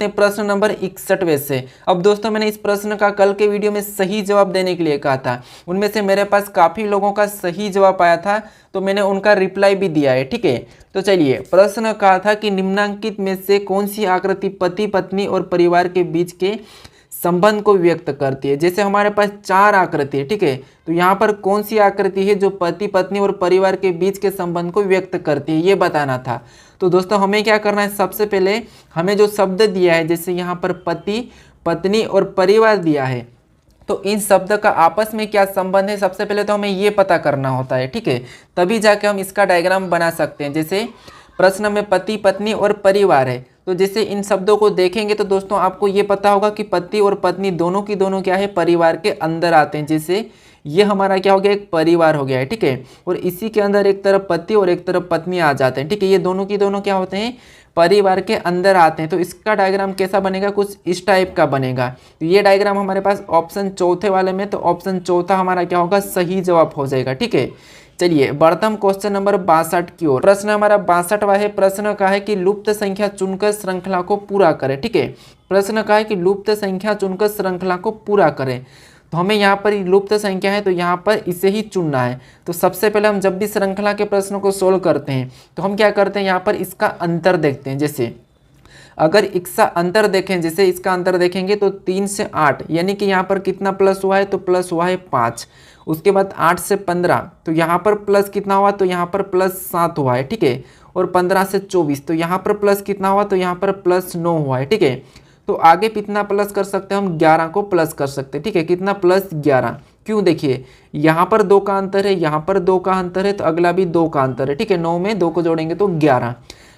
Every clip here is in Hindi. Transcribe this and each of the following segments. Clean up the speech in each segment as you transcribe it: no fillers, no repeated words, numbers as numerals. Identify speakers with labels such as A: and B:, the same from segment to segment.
A: प्रश्न नंबर 61 से। अब दोस्तों मैंने इस प्रश्न का कल के वीडियो में सही जवाब देने के लिए कहा था, उनमें से मेरे पास काफ़ी लोगों का सही जवाब आया था, तो मैंने उनका रिप्लाई भी दिया है। ठीक है, तो चलिए, प्रश्न कहा था कि निम्नांकित में से कौन सी आकृति पति पत्नी और परिवार के बीच के संबंध को व्यक्त करती है। जैसे हमारे पास 4 आकृति है, ठीक है, तो यहाँ पर कौन सी आकृति है जो पति पत्नी और परिवार के बीच के संबंध को व्यक्त करती है, ये बताना था। तो दोस्तों हमें क्या करना है, सबसे पहले हमें जो शब्द दिया है, जैसे यहाँ पर पति पत्नी और परिवार दिया है, तो इन शब्द का आपस में क्या संबंध है, सबसे पहले तो हमें ये पता करना होता है। ठीक है, तभी जाके हम इसका डायग्राम बना सकते हैं। जैसे प्रश्न में पति पत्नी और परिवार है, तो जैसे इन शब्दों को देखेंगे तो दोस्तों आपको ये पता होगा कि पति और पत्नी दोनों की दोनों क्या है, परिवार के अंदर आते हैं। जैसे ये हमारा क्या हो गया, एक परिवार हो गया है। ठीक है, और इसी के अंदर एक तरफ पति और एक तरफ पत्नी आ जाते हैं। ठीक है, ये दोनों की दोनों क्या होते हैं, परिवार के अंदर आते हैं। तो इसका डायग्राम कैसा बनेगा, कुछ इस टाइप का बनेगा। तो ये डायग्राम हमारे पास ऑप्शन चौथे वाले में, तो ऑप्शन चौथा हमारा क्या होगा, सही जवाब हो जाएगा। ठीक है, चलिए बढ़ते हम क्वेश्चन नंबर 62 की ओर। प्रश्न हमारा 62वां है। प्रश्न का है कि लुप्त संख्या चुनकर श्रृंखला को पूरा करें। ठीक है, प्रश्न का है कि लुप्त संख्या चुनकर श्रृंखला को पूरा करें। तो हमें यहाँ पर लुप्त संख्या है, तो यहाँ पर इसे ही चुनना है। तो सबसे पहले हम जब भी श्रृंखला के प्रश्नों को सोल्व करते हैं तो हम क्या करते हैं, यहाँ पर इसका अंतर देखते हैं। जैसे अगर इसका अंतर देखें, जैसे इसका अंतर देखेंगे तो 3 से 8, यानी कि यहाँ पर कितना प्लस हुआ है, तो प्लस हुआ है 5। उसके बाद 8 से 15, तो यहाँ पर प्लस कितना हुआ, तो यहाँ पर प्लस 7 हुआ है। ठीक है, और 15 से 24, तो यहाँ पर प्लस कितना हुआ, तो यहाँ पर प्लस 9 हुआ है। ठीक है, तो आगे कितना प्लस कर सकते हैं हम, 11 को प्लस कर सकते हैं। ठीक है, कितना, प्लस 11। क्यों, देखिए यहाँ पर 2 का अंतर है, यहाँ पर 2 का अंतर है, तो अगला भी 2 का अंतर है। ठीक है, 9 में 2 को जोड़ेंगे तो 11।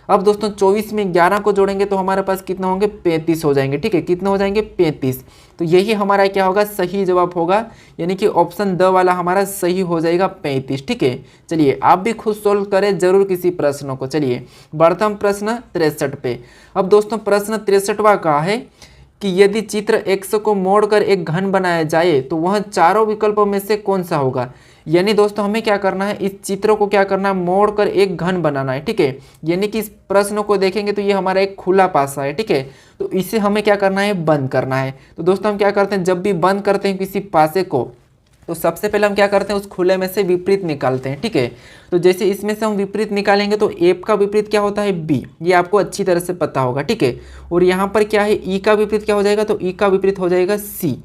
A: अब दोस्तों 24 में 11 को जोड़ेंगे तो हमारे पास कितना होंगे, 35 हो जाएंगे। ठीक है, कितने हो जाएंगे, 35। तो यही हमारा क्या होगा, सही जवाब होगा, यानी कि ऑप्शन द वाला हमारा सही हो जाएगा, 35। ठीक है, चलिए आप भी खुद सोल्व करें जरूर किसी प्रश्नों को। चलिए बढ़ते हम प्रश्न 63 पे। अब दोस्तों प्रश्न 63वां का है कि यदि चित्र x को मोड़कर एक घन बनाया जाए तो वह चारों विकल्पों में से कौन सा होगा। यानी दोस्तों हमें क्या करना है, इस चित्र को क्या करना है, मोड़कर एक घन बनाना है। ठीक है, यानी कि इस प्रश्न को देखेंगे तो ये हमारा एक खुला पासा है। ठीक है, तो इसे हमें क्या करना है, बंद करना है। तो दोस्तों हम क्या करते हैं, जब भी बंद करते हैं किसी पासे को, तो सबसे पहले हम क्या करते हैं, उस खुले में से विपरीत निकालते हैं। ठीक है, तो जैसे इसमें से हम विपरीत निकालेंगे तो ए का विपरीत क्या होता है, बी, ये आपको अच्छी तरह से पता होगा। ठीक है, और यहाँ पर क्या है, ई का विपरीत क्या हो जाएगा, तो ई का विपरीत हो जाएगा सी,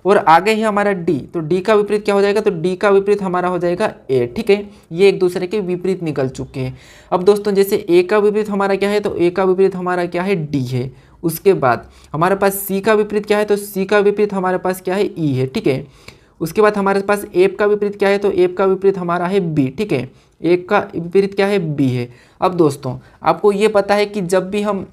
A: और आगे ही हमारा डी, तो डी का विपरीत क्या हो जाएगा, तो डी का विपरीत हमारा हो जाएगा ए। ठीक है, ये एक दूसरे के विपरीत निकल चुके हैं। अब दोस्तों जैसे ए का विपरीत हमारा क्या है, तो ए का विपरीत हमारा क्या है, डी है। उसके बाद हमारे पास सी का विपरीत क्या है, तो सी का विपरीत हमारे पास क्या है, ई है। ठीक है, उसके बाद हमारे पास एफ का विपरीत क्या है, तो एफ का विपरीत हमारा है बी। ठीक है, एक का विपरीत क्या है, बी है। अब दोस्तों आपको ये पता है कि जब भी हम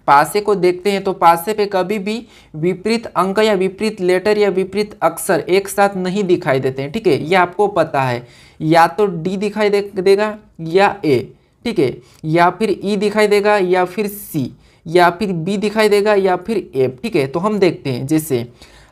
A: पासे को देखते हैं तो पासे पे कभी भी विपरीत अंक या विपरीत लेटर या विपरीत अक्षर एक साथ नहीं दिखाई देते हैं। ठीक है, ये आपको पता है, या तो डी दिखाई देगा या ए। ठीक है, या फिर ई दिखाई देगा या फिर सी, या फिर बी दिखाई देगा या फिर एफ। ठीक है, तो हम देखते हैं, जैसे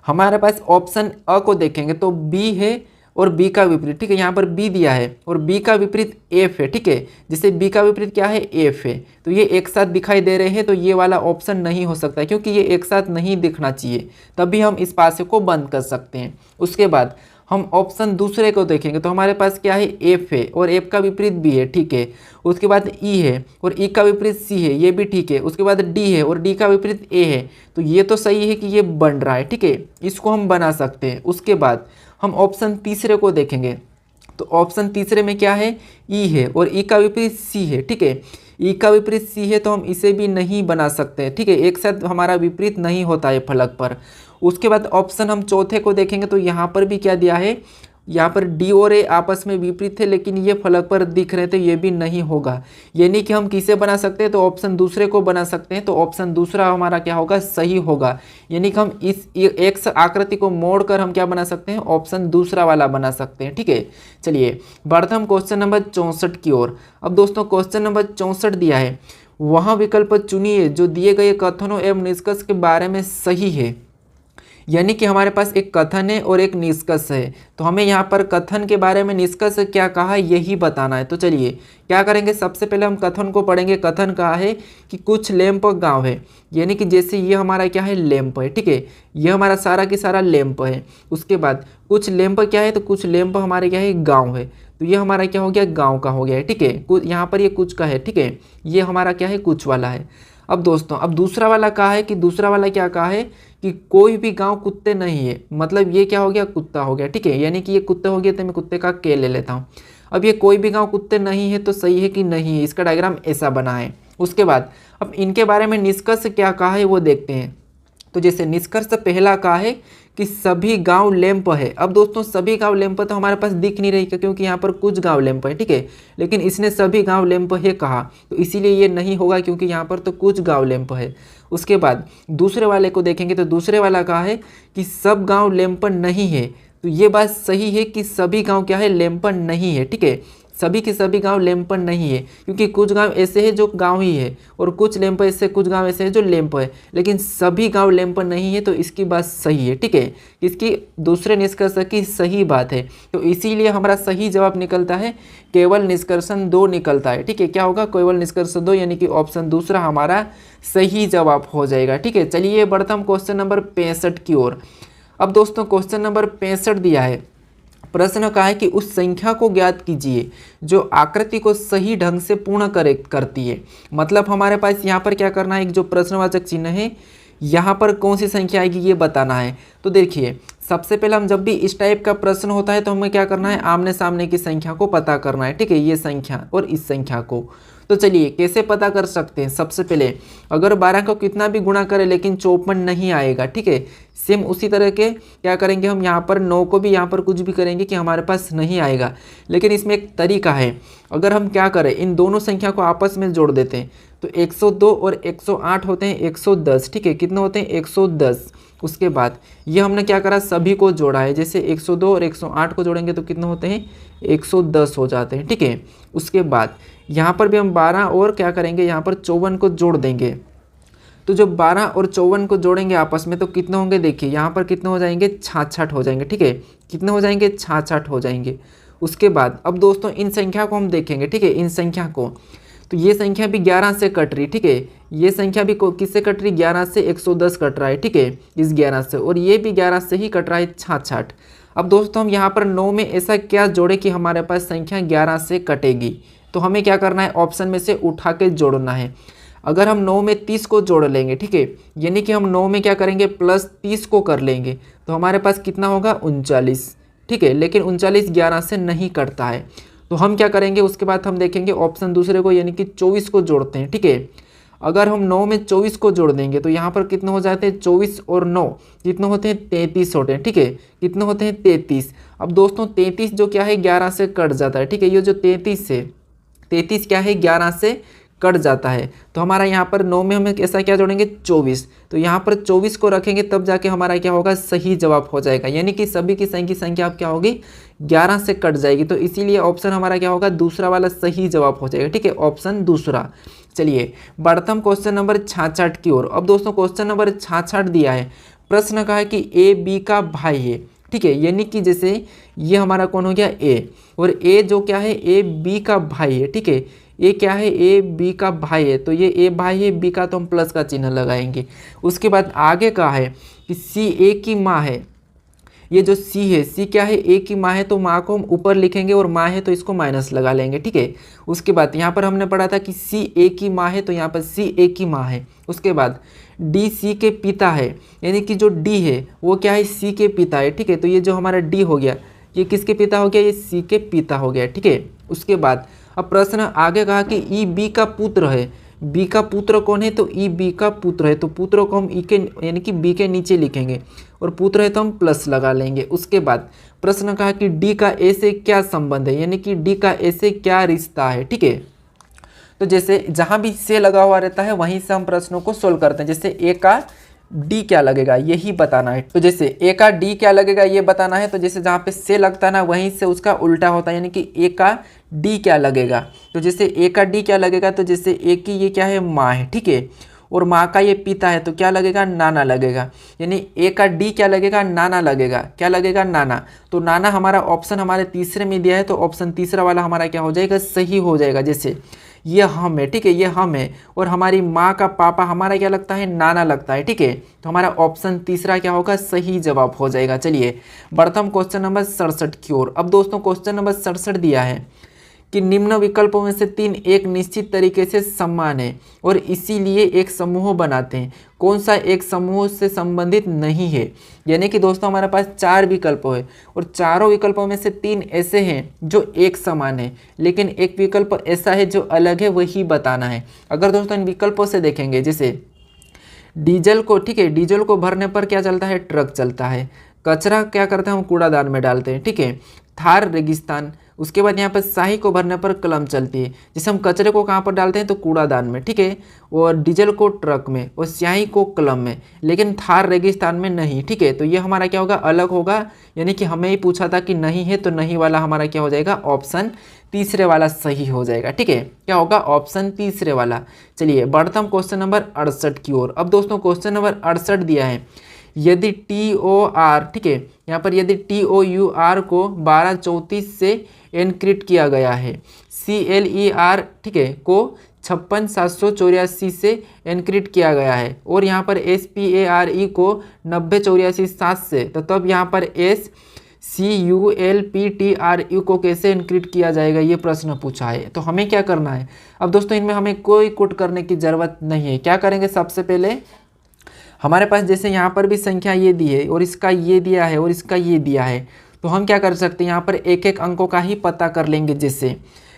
A: हमारे पास ऑप्शन अ को देखेंगे तो बी है और बी का विपरीत। ठीक है, यहाँ पर बी दिया है और बी का विपरीत एफ है। ठीक है, जैसे बी का विपरीत क्या है, एफ है, तो ये एक साथ दिखाई दे रहे हैं, तो ये वाला ऑप्शन नहीं हो सकता क्योंकि ये एक साथ नहीं दिखना चाहिए, तभी हम इस पासे को बंद कर सकते हैं। उसके बाद हम ऑप्शन दूसरे को देखेंगे तो हमारे पास क्या है, एफ है और एफ का विपरीत बी है। ठीक है, उसके बाद ई है और ई का विपरीत सी है, ये भी ठीक है। उसके बाद डी है और डी का विपरीत ए है, तो ये तो सही है कि ये बन रहा है। ठीक है, इसको हम बना सकते हैं। उसके बाद हम ऑप्शन तीसरे को देखेंगे तो ऑप्शन तीसरे में क्या है, ई है और ई का विपरीत सी है। ठीक है, ई का विपरीत सी है तो हम इसे भी नहीं बना सकते। ठीक है, एक साथ हमारा विपरीत नहीं होता है फलक पर। उसके बाद ऑप्शन हम चौथे को देखेंगे तो यहाँ पर भी क्या दिया है, यहाँ पर डी और ए आपस में विपरीत थे लेकिन ये फलक पर दिख रहे थे, ये भी नहीं होगा। यानी कि हम किसे बना सकते हैं, तो ऑप्शन दूसरे को बना सकते हैं, तो ऑप्शन दूसरा हमारा क्या होगा, सही होगा। यानी कि हम इस एक्स आकृति को मोड़कर हम क्या बना सकते हैं, ऑप्शन दूसरा वाला बना सकते हैं। ठीक है, चलिए बढ़ते हम क्वेश्चन नंबर 64 की ओर। अब दोस्तों क्वेश्चन नंबर 64 दिया है, वहाँ विकल्प चुनिए जो दिए गए कथनों एवं निष्कर्ष के बारे में सही है। यानी कि हमारे पास एक कथन है और एक निष्कर्ष है। तो हमें यहाँ पर कथन के बारे में निष्कर्ष क्या कहा यही बताना है। तो चलिए क्या करेंगे, सबसे पहले हम कथन को पढ़ेंगे। कथन कहा है कि कुछ लैंप गांव है, यानी कि जैसे ये हमारा क्या है, लैंप है, ठीक है, ये हमारा सारा की सारा लैंप है। उसके बाद कुछ लैंप क्या है, तो कुछ लैंप हमारे क्या है, गाँव है। तो ये हमारा क्या हो गया, गाँव का हो गया है, ठीक है। यहाँ पर ये कुछ का है, ठीक है, ये हमारा क्या है, कुछ वाला है। अब दोस्तों अब दूसरा वाला कहा है कि दूसरा वाला क्या कहा है कि कोई भी गांव कुत्ते नहीं है, मतलब ये क्या हो गया, कुत्ता हो गया, ठीक है, यानी कि ये कुत्ते हो गया तो मैं कुत्ते का के ले लेता हूँ। अब ये कोई भी गांव कुत्ते नहीं है तो सही है कि नहीं है, इसका डायग्राम ऐसा बना है। उसके बाद अब इनके बारे में निष्कर्ष क्या कहा है वो देखते हैं। तो जैसे निष्कर्ष पहला कहा है कि सभी गांव लैंप है। अब दोस्तों सभी गांव लैंप तो हमारे पास दिख नहीं रही क्योंकि यहाँ पर कुछ गांव लैंप है, ठीक है, लेकिन इसने सभी गांव लैंप है कहा, तो इसीलिए ये नहीं होगा क्योंकि यहाँ पर तो कुछ गांव लैंप है। उसके बाद दूसरे वाले को देखेंगे तो दूसरे वाला कहा है कि सब गांव लैंप नहीं है। तो ये बात सही है कि सभी गांव क्या है, लैंप नहीं है, ठीक है, सभी के सभी गांव लैंपन नहीं है, क्योंकि कुछ गांव ऐसे हैं जो गांव ही है और कुछ लैंप ऐसे, कुछ गांव ऐसे हैं जो लैंप है, लेकिन सभी गांव लैंपन नहीं है। तो इसकी बात सही है, ठीक है, इसकी दूसरे निष्कर्ष की सही बात है। तो इसीलिए हमारा सही जवाब निकलता है केवल निष्कर्षण 2 निकलता है, ठीक है। क्या होगा, केवल निष्कर्ष 2, यानी कि ऑप्शन दूसरा हमारा सही जवाब हो जाएगा, ठीक है। चलिए बढ़ता हम क्वेश्चन नंबर 65 की ओर। अब दोस्तों क्वेश्चन नंबर 65 दिया है। प्रश्न कहा है कि उस संख्या को ज्ञात कीजिए जो आकृति को सही ढंग से पूर्ण करती है। मतलब हमारे पास यहाँ पर क्या करना है, एक जो प्रश्नवाचक चिन्ह है यहाँ पर कौन सी संख्या आएगी ये बताना है। तो देखिए सबसे पहले हम जब भी इस टाइप का प्रश्न होता है तो हमें क्या करना है, आमने सामने की संख्या को पता करना है, ठीक है, ये संख्या और इस संख्या को। तो चलिए कैसे पता कर सकते हैं। सबसे पहले अगर 12 को कितना भी गुणा करें लेकिन 54 नहीं आएगा, ठीक है, सेम उसी तरह के क्या करेंगे हम यहाँ पर 9 को भी यहाँ पर कुछ भी करेंगे कि हमारे पास नहीं आएगा। लेकिन इसमें एक तरीका है, अगर हम क्या करें, इन दोनों संख्या को आपस में जोड़ देते हैं तो 102 और 108 होते हैं 110, ठीक है, कितने होते हैं 110। उसके बाद ये हमने क्या करा, सभी को जोड़ा है, जैसे 102 और 108 को जोड़ेंगे तो कितने होते हैं 110 हो जाते हैं, ठीक है। उसके बाद यहाँ पर भी हम 12 और क्या करेंगे, यहाँ पर 54 को जोड़ देंगे। तो जब 12 और 54 को जोड़ेंगे आपस में तो कितने होंगे, देखिए यहाँ पर कितने हो जाएंगे, 66 हो जाएंगे, ठीक है, कितने हो जाएंगे, 66 हो जाएंगे। उसके बाद अब दोस्तों इन संख्या को हम देखेंगे, ठीक है, इन संख्या को, तो ये संख्या भी 11 से कट रही, ठीक है, ये संख्या भी किससे कट रही, 11 से 110 कट रहा है, ठीक है, इस 11 से, और ये भी 11 से ही कट रहा है 66। अब दोस्तों हम यहाँ पर 9 में ऐसा क्या जोड़े कि हमारे पास संख्या 11 से कटेगी। तो हमें क्या करना है, ऑप्शन में से उठा के जोड़ना है। अगर हम 9 में 30 को जोड़ लेंगे, ठीक है, यानी कि हम 9 में क्या करेंगे, प्लस 30 को कर लेंगे तो हमारे पास कितना होगा, 39, ठीक है, लेकिन 39 11 से नहीं कटता है। तो हम क्या करेंगे, उसके बाद हम देखेंगे ऑप्शन दूसरे को, यानी कि 24 को जोड़ते हैं, ठीक है। अगर हम 9 में 24 को जोड़ देंगे तो यहाँ पर कितने हो जाते हैं, 24 और 9 कितने होते हैं, 33 होते हैं, ठीक है, कितने होते हैं 33। अब दोस्तों 33 जो क्या है 11 से कट जाता है, ठीक है, ये जो 33 क्या है 11 से कट जाता है। तो हमारा यहाँ पर 9 में हम ऐसा क्या जोड़ेंगे, 24, तो यहाँ पर 24 को रखेंगे तब जाके हमारा क्या होगा, सही जवाब हो जाएगा, यानी कि सभी की संख्या अब क्या होगी, 11 से कट जाएगी। तो इसीलिए ऑप्शन हमारा क्या होगा, दूसरा वाला सही जवाब हो जाएगा, ठीक है, ऑप्शन दूसरा। चलिए बढ़ते हम क्वेश्चन नंबर 66 की ओर। अब दोस्तों क्वेश्चन नंबर 66 दिया है। प्रश्न कहा है कि ए बी का भाई है, ठीक है, यानी कि जैसे ये हमारा कौन हो गया, ए, और ए जो क्या है, ए बी का भाई है, ठीक है, ये क्या है, ए बी का भाई है, तो ये ए भाई है, बी का तो हम प्लस का चिन्ह लगाएंगे। उसके बाद आगे का है कि सी ए की माँ है, ये जो सी है, सी क्या है, ए की माँ है, तो माँ को हम ऊपर लिखेंगे और माँ है तो इसको माइनस लगा लेंगे, ठीक है। उसके बाद यहाँ पर हमने पढ़ा था कि सी ए की माँ है, तो यहाँ पर सी ए की माँ है। उसके बाद डी सी के पिता है, यानी कि जो डी है वो क्या है, सी के पिता है, ठीक है, तो ये जो हमारा डी हो गया ये किसके पिता हो गया, ये सी के पिता हो गया, ठीक है। उसके बाद अब प्रश्न आगे कहा कि ई बी का पुत्र है, बी का पुत्र कौन है, तो ई बी का पुत्र है, तो पुत्र को हम ई के यानी कि बी के नीचे लिखेंगे और पुत्र है तो हम प्लस लगा लेंगे। उसके बाद प्रश्न कहा कि डी का ए से क्या संबंध है, यानी कि डी का ए से क्या रिश्ता है, ठीक है। तो जैसे जहाँ भी से लगा हुआ रहता है वहीं से हम प्रश्नों को सोल्व करते हैं। जैसे ए का डी क्या लगेगा यही बताना है, तो जैसे ए का डी क्या लगेगा ये बताना है, तो जैसे जहाँ पे से लगता है ना वहीं से उसका उल्टा होता है, यानी कि ए का डी क्या लगेगा, तो जैसे ए का डी क्या लगेगा, तो जैसे ए की ये क्या है, माँ है, ठीक है, और माँ का ये पिता है तो क्या लगेगा, नाना लगेगा। यानी ए का डी क्या लगेगा, नाना लगेगा। क्या लगेगा, नाना। तो नाना हमारा ऑप्शन हमारे तीसरे में दिया है, तो ऑप्शन तीसरा वाला हमारा क्या हो जाएगा, सही हो जाएगा। जैसे ये हम है, ठीक है, ये हम है और हमारी माँ का पापा हमारा क्या लगता है, नाना लगता है, ठीक है। तो हमारा ऑप्शन तीसरा क्या होगा, सही जवाब हो जाएगा। चलिए बढ़ता हम क्वेश्चन नंबर 67 की ओर। अब दोस्तों क्वेश्चन नंबर 67 दिया है कि निम्न विकल्पों में से 3 एक निश्चित तरीके से समान है और इसीलिए एक समूह बनाते हैं। कौन सा एक समूह से संबंधित नहीं है। यानी कि दोस्तों हमारे पास 4 विकल्प है और चारों विकल्पों में से 3 ऐसे हैं जो एक समान है, लेकिन एक विकल्प ऐसा है जो अलग है, वही बताना है। अगर दोस्तों इन विकल्पों से देखेंगे, जैसे डीजल को, ठीक है, डीजल को भरने पर क्या चलता है, ट्रक चलता है। कचरा क्या करते हैं, हम कूड़ादान में डालते हैं, ठीक है। थार रेगिस्तान, उसके बाद यहाँ पर स्याही को भरने पर कलम चलती है। जैसे हम कचरे को कहाँ पर डालते हैं, तो कूड़ादान में, ठीक है, और डीजल को ट्रक में और स्याही को कलम में, लेकिन थार रेगिस्तान में नहीं, ठीक है। तो ये हमारा क्या होगा, अलग होगा। यानी कि हमें ही पूछा था कि नहीं है, तो नहीं वाला हमारा क्या हो जाएगा, ऑप्शन तीसरे वाला सही हो जाएगा, ठीक है। क्या होगा, ऑप्शन तीसरे वाला। चलिए बढ़ता हम क्वेश्चन नंबर 68 की ओर। अब दोस्तों क्वेश्चन नंबर 68 दिया है, यदि TOR, ठीक है, यहाँ पर यदि TOUR को 1234 से एनक्रिप्ट किया गया है, CLER, ठीक है, को 56784 से एनक्रिप्ट किया गया है और यहाँ पर SPARE को 90487 से, तो तब यहाँ पर SCULPTRU को कैसे एनक्रिप्ट किया जाएगा, ये प्रश्न पूछा है। तो हमें क्या करना है, अब दोस्तों इनमें हमें कोई कुट करने की ज़रूरत नहीं है। क्या करेंगे, सबसे पहले हमारे पास जैसे यहाँ पर भी संख्या ये दी है और इसका ये दिया है और इसका ये दिया है, तो हम क्या कर सकते हैं, यहाँ पर एक एक अंकों का ही पता कर लेंगे। जैसे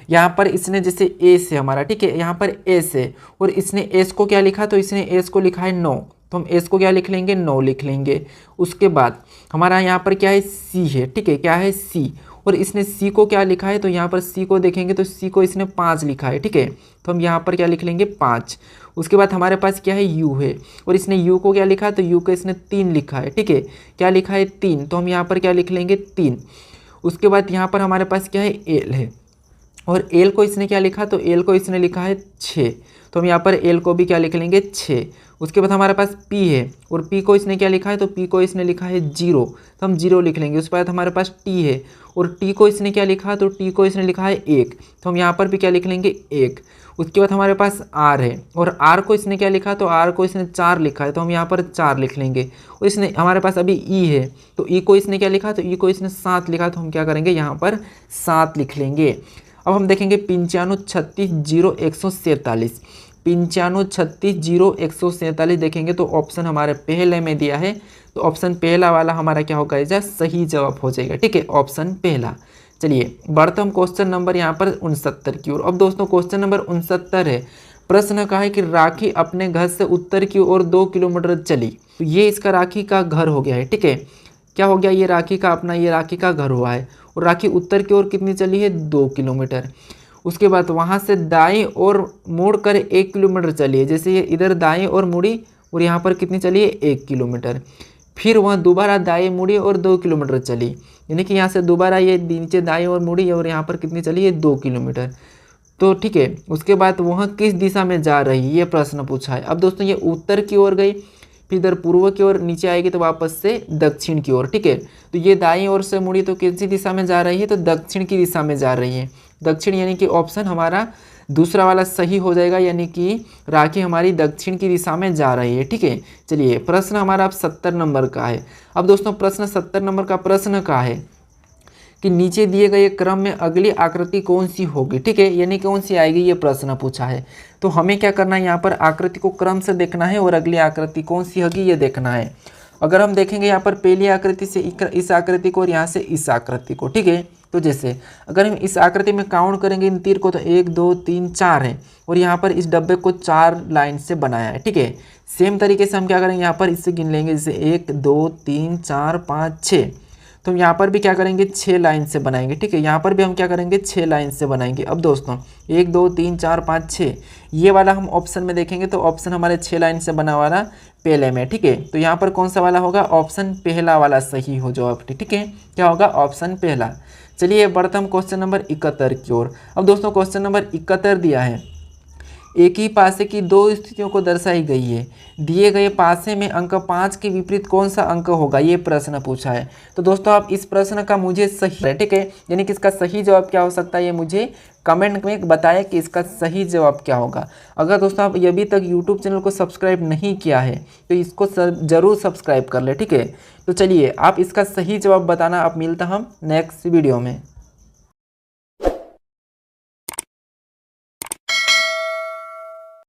A: यहाँ पर इसने जैसे एस है हमारा, ठीक है, यहाँ पर एस है और इसने एस को क्या लिखा, तो इसने एस को लिखा है 9, तो हम एस को क्या लिख लेंगे, 9 लिख लेंगे। उसके बाद हमारा यहाँ पर क्या है, सी है, ठीक है, क्या है, सी, और इसने सी को क्या लिखा है, तो यहाँ पर सी को देखेंगे तो सी को इसने 5 लिखा है, ठीक है, तो हम यहाँ पर क्या लिख लेंगे, 5। उसके बाद हमारे पास क्या है, यू है और इसने यू को क्या लिखा है, तो यू को इसने 3 लिखा है, ठीक है, क्या लिखा है, 3, तो हम यहाँ पर क्या लिख लेंगे, 3। उसके बाद यहाँ पर हमारे पास क्या है, एल है और एल को इसने क्या लिखा, तो एल को इसने लिखा है 6, तो हम यहाँ पर एल को भी क्या लिख लेंगे, 6। उसके बाद हमारे पास पी है और पी को इसने क्या लिखा है, तो पी को इसने लिखा है 0, तो हम 0 लिख लेंगे। उसके बाद हमारे पास टी है और टी को इसने क्या लिखा, तो टी को इसने लिखा है 1, तो हम यहाँ पर भी क्या लिख लेंगे, 1। उसके बाद हमारे पास आर है और आर को इसने क्या लिखा, तो आर को इसने 4 लिखा है, तो हम यहाँ पर 4 लिख लेंगे। और इसने हमारे पास अभी ई है, तो ई को इसने क्या लिखा, तो ई को इसने 7 लिखा, तो हम क्या करेंगे, यहाँ पर 7 लिख लेंगे। अब हम देखेंगे 95360147, 95360147 देखेंगे तो ऑप्शन हमारे पहले में दिया है, तो ऑप्शन पहला वाला हमारा क्या होगा, इधर सही जवाब हो जाएगा, ठीक है, ऑप्शन पहला। चलिए बढ़ते हम क्वेश्चन नंबर यहाँ पर 69 की ओर। अब दोस्तों क्वेश्चन नंबर 69 है, प्रश्न कहा है कि राखी अपने घर से उत्तर की ओर 2 किलोमीटर चली, तो ये इसका राखी का घर हो गया है, ठीक है, क्या हो गया, ये राखी का अपना ये राखी का घर हुआ है और राखी उत्तर की ओर कितनी चली है, 2 किलोमीटर। उसके बाद वहाँ से दाएं और मुड़ कर 1 किलोमीटर चली है, जैसे ये इधर दाएं और मुड़ी और यहाँ पर कितनी चली है, 1 किलोमीटर। फिर वहाँ दोबारा दाएं मुड़ी और 2 किलोमीटर चली, यानी कि यहाँ से दोबारा ये नीचे दाएं और मुड़ी और यहाँ पर कितनी चली है, 2 किलोमीटर। तो ठीक है, उसके बाद वहाँ किस दिशा में जा रही है, ये प्रश्न पूछा है। अब दोस्तों ये उत्तर की ओर गई, फिर इधर पूर्व की ओर नीचे आएगी तो वापस से दक्षिण की ओर, ठीक है। तो ये दाईं ओर से मुड़ी तो किसी दिशा में जा रही है, तो दक्षिण की दिशा में जा रही है, दक्षिण, यानी कि ऑप्शन हमारा दूसरा वाला सही हो जाएगा, यानी कि राखी हमारी दक्षिण की दिशा में जा रही है, ठीक है। चलिए प्रश्न हमारा अब 70 नंबर का है। अब दोस्तों प्रश्न 70 नंबर का प्रश्न का है कि नीचे दिए गए क्रम में अगली आकृति कौन सी होगी, ठीक है, यानी कौन सी आएगी, ये प्रश्न पूछा है। तो हमें क्या करना है, यहाँ पर आकृति को क्रम से देखना है और अगली आकृति कौन सी होगी ये देखना है। अगर हम देखेंगे यहाँ पर पहली आकृति से इस आकृति को और यहाँ से इस आकृति को, ठीक है, तो जैसे अगर हम इस आकृति में काउंट करेंगे इन तीर को तो 1 2 3 4 है और यहाँ पर इस डब्बे को 4 लाइन से बनाया है, ठीक है। सेम तरीके से हम क्या करेंगे, यहाँ पर इससे गिन लेंगे, जैसे 1 2 3 4 5 6, तो हम यहाँ पर भी क्या करेंगे, 6 लाइन से बनाएंगे, ठीक है। यहाँ पर भी हम क्या करेंगे, 6 लाइन से बनाएंगे। अब दोस्तों 1 2 3 4 5 6 ये वाला हम ऑप्शन में देखेंगे तो ऑप्शन हमारे 6 लाइन से बना वाला पहले में, ठीक है। तो यहाँ पर कौन सा वाला होगा, ऑप्शन पहला वाला सही हो जवाब, ठीक है, क्या होगा, ऑप्शन पहला। चलिए बढ़ते हम क्वेश्चन नंबर 71 की ओर। अब दोस्तों क्वेश्चन नंबर 71 दिया है, एक ही पासे की दो स्थितियों को दर्शाई गई है। दिए गए पासे में अंक 5 के विपरीत कौन सा अंक होगा, ये प्रश्न पूछा है। तो दोस्तों आप इस प्रश्न का मुझे सही, ठीक है, यानी कि इसका सही जवाब क्या हो सकता है, ये मुझे कमेंट में बताएं कि इसका सही जवाब क्या होगा। अगर दोस्तों आप अभी तक यूट्यूब चैनल को सब्सक्राइब नहीं किया है तो इसको ज़रूर सब्सक्राइब कर ले, ठीक है। तो चलिए आप इसका सही जवाब बताना। अब मिलता हम नेक्स्ट वीडियो में।